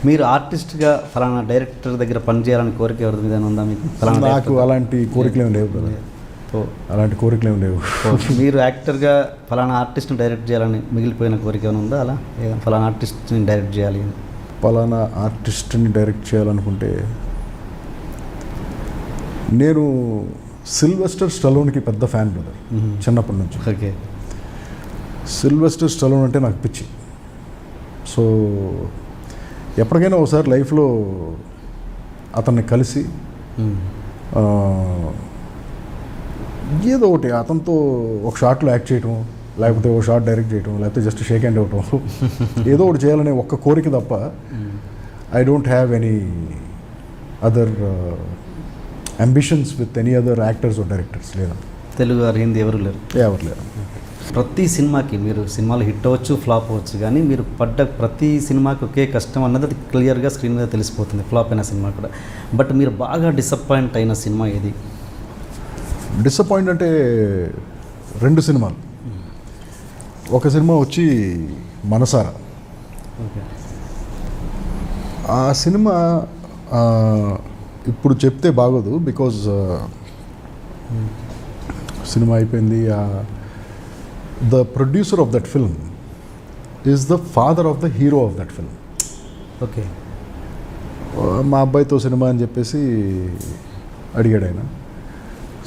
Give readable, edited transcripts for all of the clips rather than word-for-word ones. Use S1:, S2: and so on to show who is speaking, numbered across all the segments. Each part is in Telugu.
S1: మీరు ఆర్టిస్ట్గా ఫలానా డైరెక్టర్ దగ్గర పనిచేయాలని కోరిక ఎవరి మీద ఉందా మీకు?
S2: నాకు అలాంటి కోరికలేం లేవు కదా, అలాంటి కోరికలేం లేవు.
S1: మీరు యాక్టర్గా ఫలానా ఆర్టిస్ట్ని డైరెక్ట్ చేయాలని మిగిలిపోయిన కోరిక ఏమైనా ఉందా? అలా ఫలానా ఆర్టిస్ట్ని డైరెక్ట్ చేయాలి,
S2: ఫలానా ఆర్టిస్ట్ని డైరెక్ట్ చేయాలనుకుంటే నేను సిల్వెస్టర్ స్టలోన్కి పెద్ద ఫ్యాన్ బ్రదర్, చిన్నప్పటి నుంచి.
S1: ఓకే.
S2: సిల్వెస్టర్ స్టలోన్ అంటే నాకు పిచ్చి. సో ఎప్పటికైనా ఒకసారి లైఫ్లో అతన్ని కలిసి ఏదో ఒకటి అతనితో ఒక షాట్లో యాక్ట్ చేయటం, లేకపోతే ఒక షార్ట్ డైరెక్ట్ చేయటం, లేకపోతే జస్ట్ షేక్ హ్యాండ్ ఇవ్వటం, ఏదో ఒకటి చేయాలనే ఒక్క కోరిక తప్ప I don't have any other ambitions with any other actors or directors. లేదా
S1: తెలుగు ఆర్ హిందీ ఎవరు లేరు?
S2: ఎవరు లేరు.
S1: ప్రతి సినిమాకి మీరు సినిమాలు హిట్ అవ్వచ్చు, ఫ్లాప్ అవ్వచ్చు, కానీ మీరు పడ్డ ప్రతి సినిమాకి ఒకే కష్టం అన్నది అది క్లియర్గా స్క్రీన్ మీద తెలిసిపోతుంది, ఫ్లాప్ అయిన సినిమా కూడా. బట్ మీరు బాగా డిసప్పాయింట్ అయిన సినిమా ఏది?
S2: డిసప్పాయింట్ అంటే 2 సినిమాలు. ఒక సినిమా వచ్చి మనసారా.
S1: ఓకే.
S2: ఆ సినిమా ఇప్పుడు చెప్తే బాగోదు, బికాజ్ సినిమా అయిపోయింది. The producer of that film is the father of the hero of that film.
S1: Okay.
S2: మా అబ్బాయితో సినిమా అని చెప్పేసి అడిగాడు ఆయన.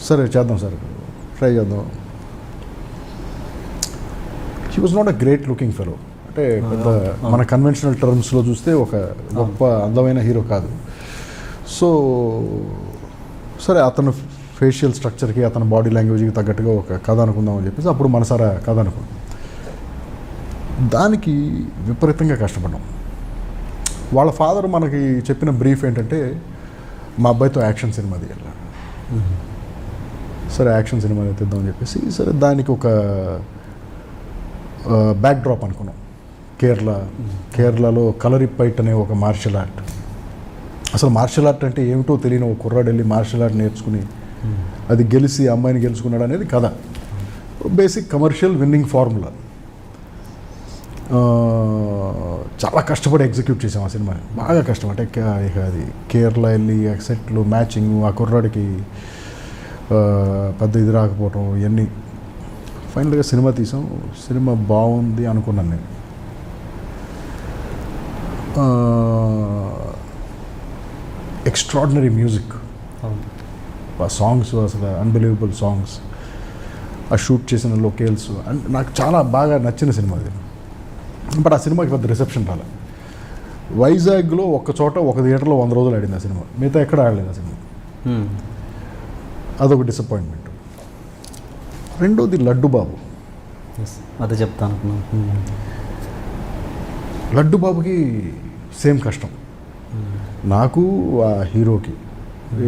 S2: సరే చేద్దాం సార్, ట్రై చేద్దాం. He was not a great looking fellow, అంటే పెద్ద మన కన్వెన్షనల్ టర్మ్స్లో చూస్తే ఒక గొప్ప అందమైన హీరో కాదు. సో సరే, అతను ఫేషియల్ స్ట్రక్చర్కి, అతని బాడీ లాంగ్వేజ్కి తగ్గట్టుగా ఒక కథ అనుకుందామని చెప్పేసి అప్పుడు మనసారా కథ అనుకున్నాం. దానికి విపరీతంగా కష్టపడ్డాం. వాళ్ళ ఫాదర్ మనకి చెప్పిన బ్రీఫ్ ఏంటంటే మా అబ్బాయితో యాక్షన్ సినిమా తీయాలి. సరే యాక్షన్ సినిమా తీద్దామని చెప్పేసి, సరే దానికి ఒక బ్యాక్ డ్రాప్ అనుకున్నాం. కేరళలో కలరిప్పైట్ అనే ఒక మార్షల్ ఆర్ట్. అసలు మార్షల్ ఆర్ట్ అంటే ఏమిటో తెలియని ఒక కుర్రాడు వెళ్ళి మార్షల్ ఆర్ట్ నేర్చుకుని అది గెలిచి అమ్మాయిని గెలుచుకున్నాడు అనేది కథ. Basic commercial winnowing formula. చాలా కష్టపడి ఎగ్జిక్యూట్ చేసాం ఆ సినిమాని, బాగా కష్టం. అంటే ఇక అది కేరళ వెళ్ళి సెట్లు, మ్యాచింగ్, ఆ కుర్రాడికి పెద్ద ఇది రాకపోవటం, ఇవన్నీ. ఫైనల్గా సినిమా తీసాం. సినిమా బాగుంది అనుకున్నాను నేను. ఎక్స్ట్రాడినరీ మ్యూజిక్, ఆ సాంగ్స్ అసలు అన్బిలీవబుల్ సాంగ్స్, ఆ షూట్ చేసిన లొకేల్స్ అండ్ నాకు చాలా బాగా నచ్చిన సినిమా అది. బట్ ఆ సినిమాకి పెద్ద రిసెప్షన్ రాలేదు. వైజాగ్లో ఒక చోట ఒక థియేటర్లో 100 రోజులు ఆడింది ఆ సినిమా, మిగతా ఎక్కడ ఆడలేదు ఆ సినిమా. అదొక డిసప్పాయింట్మెంట్. రెండోది లడ్డు బాబు.
S1: అదే చెప్తాను.
S2: లడ్డు బాబుకి సేమ్ కష్టం నాకు, ఆ హీరోకి.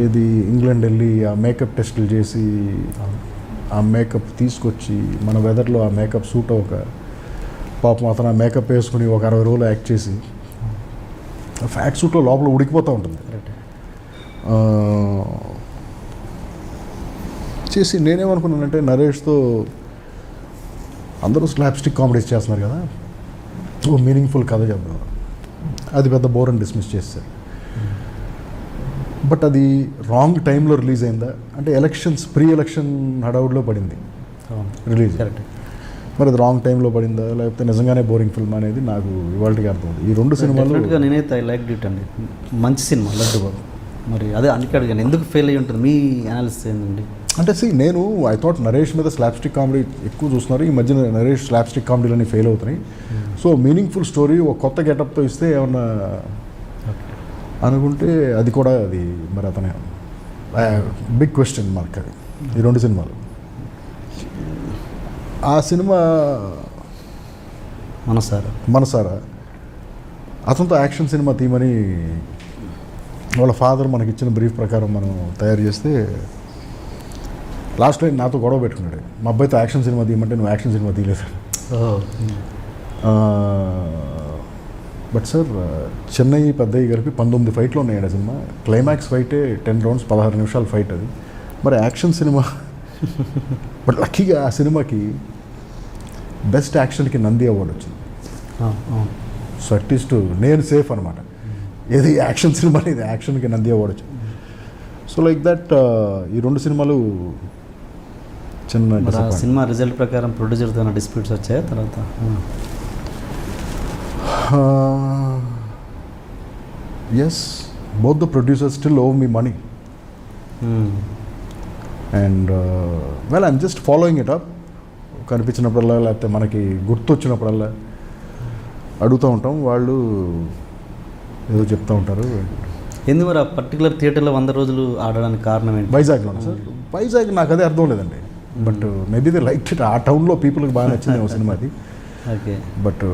S2: ఇది ఇంగ్లాండ్ వెళ్ళి ఆ మేకప్ టెస్టులు చేసి ఆ మేకప్ తీసుకొచ్చి మన వెదర్లో ఆ మేకప్ సూట్ అవ్వక పాపం అతను ఆ మేకప్ వేసుకుని ఒక 60 రోజులు యాక్ట్ చేసి ఫ్యాట్ సూట్లో లోపల ఉడికిపోతూ ఉంటుంది. చేసి నేనేమనుకున్నానంటే నరేష్తో అందరూ స్లాప్స్టిక్ కామెడీస్ చేస్తున్నారు కదా, ఓ మీనింగ్ఫుల్ కథ చెప్దాం. అది పెద్ద బోర్ అని డిస్మిస్ చేస్తారు. బట్ అది రాంగ్ టైంలో రిలీజ్ అయిందా అంటే ప్రీ ఎలక్షన్ హడావుడ్లో పడింది రిలీజ్. మరి అది రాంగ్ టైంలో పడిందా లేకపోతే నిజంగానే బోరింగ్ ఫిల్మ్ అనేది నాకు ఇవాళకి అర్థం. ఈ 2 సినిమాలు
S1: నేనైతే ఐ లైక్ ఇట్ అండి, మంచి సినిమా లడ్డు బాబు. మరి అదే అందుకే అడిగాను, ఎందుకు ఫెయిల్ అయ్యి ఉంటుంది, మీ అనాలిసిస్ ఏంటండి?
S2: అంటే నేను ఐ థాట్ నరేష్ మీద స్లాప్స్టిక్ కామెడీ ఎక్కువ చూస్తున్నారు ఈ మధ్యన. నరేష్ స్లాప్స్టిక్ కామెడీలన్నీ ఫెయిల్ అవుతున్నాయి. సో మీనింగ్ఫుల్ స్టోరీ ఒక కొత్త గెటప్తో ఇస్తే ఏమన్నా అనుకుంటే అది కూడా అది మరి అతనే బిగ్ క్వశ్చన్ మార్క్ అది. ఈ 2 సినిమాలు. ఆ సినిమా మనసారా అతనితో యాక్షన్ సినిమా తీయమని వాళ్ళ ఫాదర్ మనకి ఇచ్చిన బ్రీఫ్ ప్రకారం మనం తయారు చేస్తే లాస్ట్లో నాతో గొడవ పెట్టుకున్నాడు. మా అబ్బాయితో యాక్షన్ సినిమా తీయమంటే నువ్వు యాక్షన్ సినిమా తీయలేదు. బట్ సార్ చెన్నై పెద్దయ్య కలిపి 19 ఫైట్లు ఉన్నాయండి ఆ సినిమా. క్లైమాక్స్ ఫైటే 10 రౌండ్స్ 16 నిమిషాల ఫైట్ అది. మరి యాక్షన్ సినిమా. బట్ లక్కీగా ఆ సినిమాకి బెస్ట్ యాక్షన్కి నంది అవార్డు వచ్చింది. సో అట్లీస్ట్ నేను సేఫ్ అనమాట. ఏది యాక్షన్ సినిమా, ఇది యాక్షన్కి నంది అవార్డు వచ్చింది. సో లైక్ దట్ ఈ 2 సినిమాలు చిన్న
S1: మరి ఆ
S2: disappointment.
S1: సినిమా రిజల్ట్ ప్రకారం ప్రొడ్యూసర్తో డిస్ప్యూట్స్ వచ్చాయా తర్వాత?
S2: Yes, both the producers still owe me money and well I'm just following it up. కనిపించినప్పుడల్లా లేకపోతే మనకి గుర్తొచ్చినప్పుడల్లా అడుగుతూ ఉంటాం, వాళ్ళు ఏదో చెప్తూ ఉంటారు.
S1: ఎందుకు మరి ఆ పర్టికులర్ థియేటర్లో 100 రోజులు ఆడడానికి కారణం ఏంటి?
S2: వైజాగ్లోనే సార్, వైజాగ్ నాకు అదే అర్థం లేదండి. But maybe they like it, ఆ టౌన్లో పీపుల్కి బాగా నచ్చింది ఒక సినిమాది.
S1: ఓకే.
S2: బట్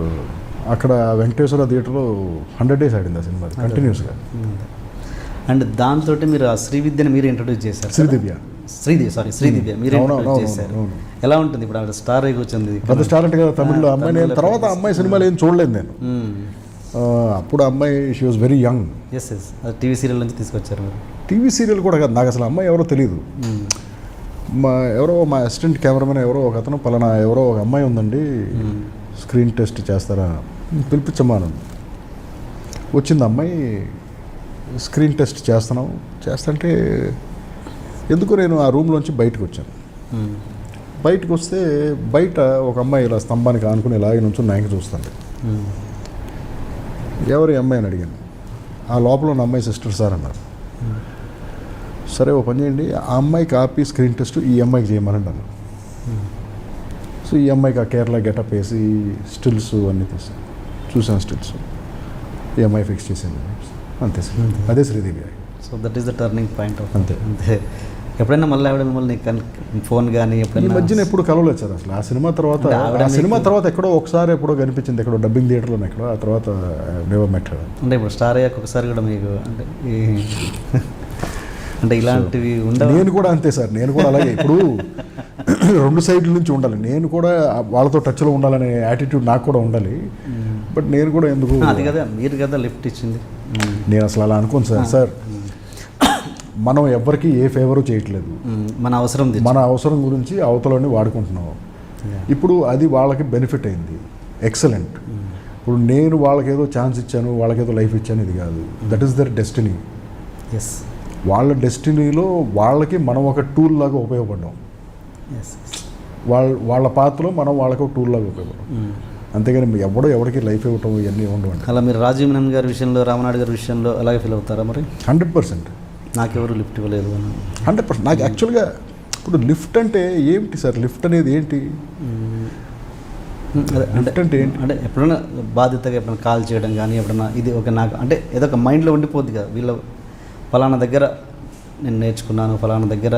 S2: అక్కడ వెంకటేశ్వర థియేటర్లో 100 days ఆడింది ఆ సినిమా కంటిన్యూస్గా.
S1: అండ్ దాంతో మీరు ఆ శ్రీవిద్యని మీరు ఇంట్రొడ్యూస్ చేశారు.
S2: శ్రీదివ్య
S1: శ్రీదివ్య మీరు
S2: అవును,
S1: ఇంట్రొడ్యూస్
S2: అవును,
S1: చేశారు.
S2: అవును.
S1: ఎలా ఉంటుంది ఇప్పుడు ఆవిడ స్టార్ అయి కూర్చుంది?
S2: పెద్ద స్టార్ అంటే కదా తమిళ్లో అమ్మాయి. నేను తర్వాత అమ్మాయి సినిమాలు ఏం చూడలేదు నేను. అప్పుడు అమ్మాయి she was very young.
S1: Yes yes, అది టీవీ సీరియల్ నుంచి తీసుకొచ్చారు మీరు.
S2: టీవీ సీరియల్ కూడా కాదు, నాకు అసలు అమ్మాయి ఎవరో తెలియదు. మా అసిస్టెంట్ కెమెరామెన్ ఎవరో ఒక అతను పలానా ఎవరో ఒక అమ్మాయి ఉందండి, స్క్రీన్ టెస్ట్ చేస్తారా, పిలిపించమ్మా. వచ్చింది అమ్మాయి, స్క్రీన్ టెస్ట్ చేస్తుంటే ఎందుకు నేను ఆ రూమ్లోంచి బయటకు వచ్చాను. బయటకు వస్తే బయట ఒక అమ్మాయి ఇలా స్తంభానికి ఆనుకుని ఇలాగే నుంచి నాయకు చూస్తాను. ఎవరు ఈ అమ్మాయి అని అడిగాను. ఆ లోపల ఉన్న అమ్మాయి సిస్టర్ సార్ అన్నారు. సరే ఓ పని చేయండి, ఆ అమ్మాయి కాపీ స్క్రీన్ టెస్ట్ ఈ అమ్మాయికి చేయమని అన్నాను. సో ఈ అమ్మాయికి ఆ కేరళ గెటప్ వేసి స్టిల్స్ అన్నీ తీసాను, చూసాను స్టిల్స్. ఈ అమ్మాయి ఫిక్స్ చేసింది అంతే సార్. అదే Sridevi.
S1: So that is the turning point of.
S2: అంతే.
S1: ఎప్పుడైనా మళ్ళీ ఆవిడ మిమ్మల్ని ఫోన్ కానీ
S2: ఈ
S1: ఎప్పుడైనా
S2: మధ్యన ఎప్పుడు కలవలేదు సార్ అసలు. ఆ సినిమా తర్వాత
S1: అంటే ఆవిడ
S2: ఎక్కడో ఒకసారి ఎప్పుడో కనిపించింది, ఎక్కడో డబ్బింగ్ థియేటర్లో ఎక్కడో. ఆ తర్వాత నెవర్ మెట్ హర్.
S1: అంటే ఇప్పుడు స్టార్ అయ్యాక ఒకసారి కూడా మీకు అంటే ఇలాంటివి ఉండవు.
S2: నేను కూడా అంతే సార్, నేను కూడా అలాగే. ఇప్పుడు 2 సైడ్ల నుంచి ఉండాలి, నేను కూడా వాళ్ళతో టచ్లో ఉండాలనే యాటిట్యూడ్ నాకు కూడా ఉండాలి. బట్ నేను కూడా ఎందుకు,
S1: అది కదా మీరు కదా లిఫ్ట్ ఇచ్చింది.
S2: నేను అసలు అలా అనుకోను సార్. మనం ఎవరికి ఏ ఫేవరు చేయట్లేదు,
S1: మన అవసరం
S2: మన అవసరం గురించి అవతలని వాడుకుంటున్నాం. ఇప్పుడు అది వాళ్ళకి బెనిఫిట్ అయింది, ఎక్సలెంట్. ఇప్పుడు నేను వాళ్ళకి ఏదో ఛాన్స్ ఇచ్చాను, వాళ్ళకి ఏదో లైఫ్ ఇచ్చాను, ఇది కాదు. That is their destiny.
S1: Yes
S2: వాళ్ళ డెస్టినీలో వాళ్ళకి మనం ఒక టూల్ లాగా ఉపయోగపడ్డాం.
S1: ఎస్
S2: వాళ్ళ పాత్రలో మనం వాళ్ళకి ఒక టూల్ లాగా ఉపయోగపడ్డాం. అంతేగాని ఎవరికి లైఫ్ ఇవ్వటం ఇవన్నీ ఉండవండి.
S1: అలా మీరు రాజీవ్ మెనన్ గారి విషయంలో, రామనాయుడు గారి విషయంలో అలాగే ఫీల్ అవుతారా? మరి
S2: 100%
S1: నాకెవరు లిఫ్ట్ ఇవ్వలేదు అని.
S2: 100%. నాకు యాక్చువల్గా ఇప్పుడు లిఫ్ట్ అంటే ఏంటి సార్? లిఫ్ట్ అనేది ఏంటి? లిఫ్ట్ అంటే ఏంటి?
S1: అంటే ఎప్పుడైనా బాధ్యతగా ఎప్పుడైనా కాల్ చేయడం కానీ ఎప్పుడైనా ఇది ఒక నాకు అంటే ఏదో ఒక మైండ్లో ఉండిపోద్ది కదా, వీళ్ళ ఫలానా దగ్గర నేను నేర్చుకున్నాను, ఫలానా దగ్గర